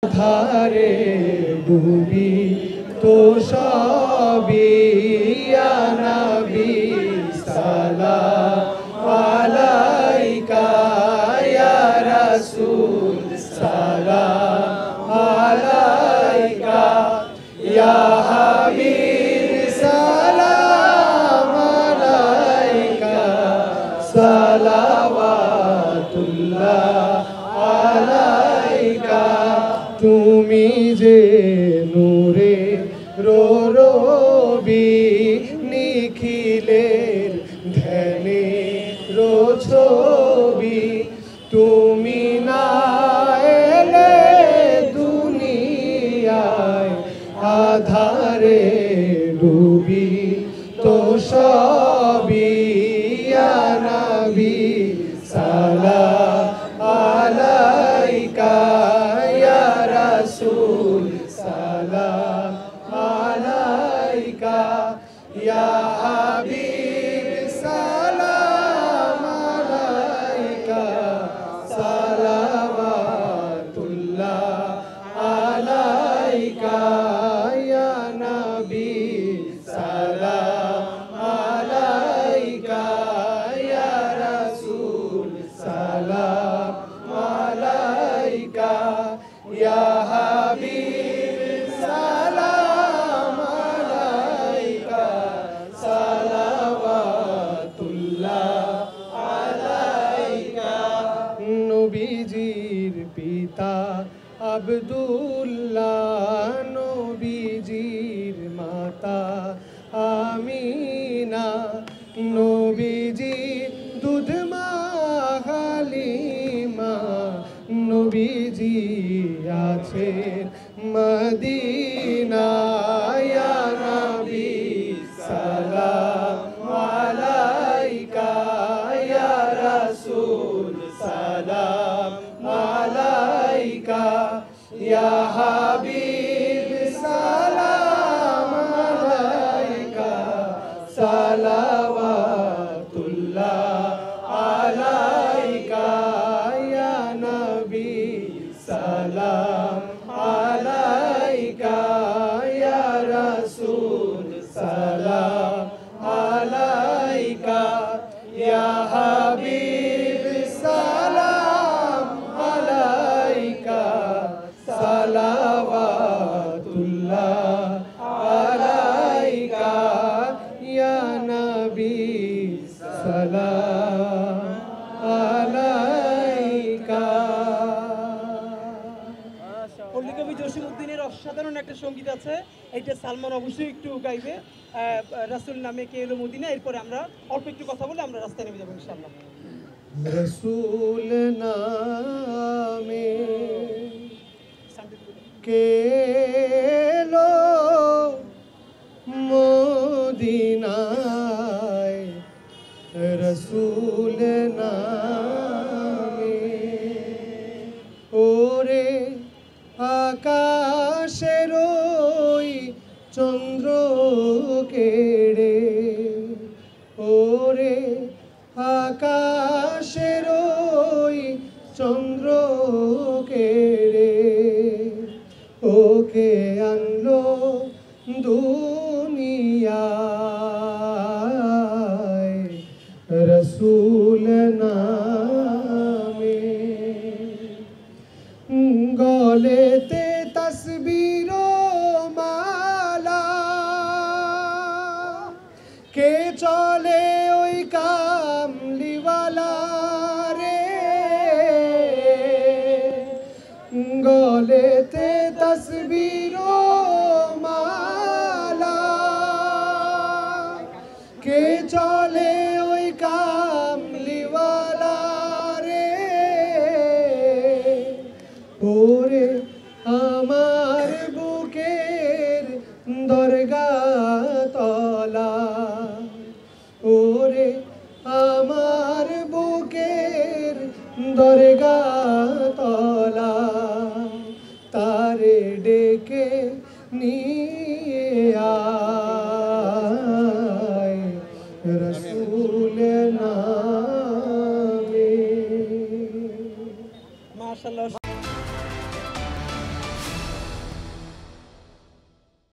ধারে ডুবি তো সবই ইয়া নবী সালাম আলাইকা ইয়া রাসূল সালাম আলাইকা ইয়া হাবিব সালাম আলাইকা সালাওয়াতুল্লাহ আলাইকা তুমি যে নূরে রবি নিখিলের ধ্যানে ছবি তুমি না এলে দুনিয়ায় আধারে ডুবি তো সবই ইয়া নবী সালাম আলাইকা ইয়া রাসূল সালাম আলাইকা ইয়া হাবিব সালাম আলাইকা সালাওয়াতুল্লাহ আলাইকা ইয়া নবী সালাম আলাইকা ইয়া রাসূল সালাম আলাইকা ইয়া হাবিব সালাম আলাইকা সালাওয়াতুল্লাহ আলাইকা নবীজির পিতা আব্দুল্লাহ নবীজির মাতা আমিনা নবীজির দুধ মা হালিমা নবীজি আছেন মদিনায় ইয়া নবী সালাম আলাইকা ইয়া রাসূল সালাম আলাইকা ইয়া হাবিব সালাম আলাইকা সালাওয়াতুল্লাহ আলাইকা ইয়া নবী সালাম আলাইকা ইয়া রাসূল সালাম আলাইকা ইয়া হাবিব সালাম আলাইকা সালাওয়াতুল্লাহ আলাইকা ইয়া নবী সালাম আলাইকা। পল্লী কবি জসিমউদ্দিনের অসাধারণ একটা সঙ্গীত আছে, এইটা সালমান অবশ্যই একটু গাইবে। রাসূল নামে কে এলো মদিনা, এরপরে আমরা অল্প একটু কথা বলে আমরা রাস্তায় নেমে যাবো ইনশাআল্লাহ। রাসূল নামে কে এলো মদিনায় রাসূল নামে ওরে আকাশের ওই চন্দ্র কেড়ে ওরে আকাশের ওই চন্দ্র কেড়ে ওকে আনলো দুনিয়ায় রাসূল নামে গলেতে তসবির মালা কে চলে ওই কামলিওয়ালা রে গলেতে তসবির মালা কে চলে ওই কামলিওয়ালা রে ওরে আমার বুকের দরগা তলা ওরে আমার বুকের দরগা তলা তারে ডেকে নি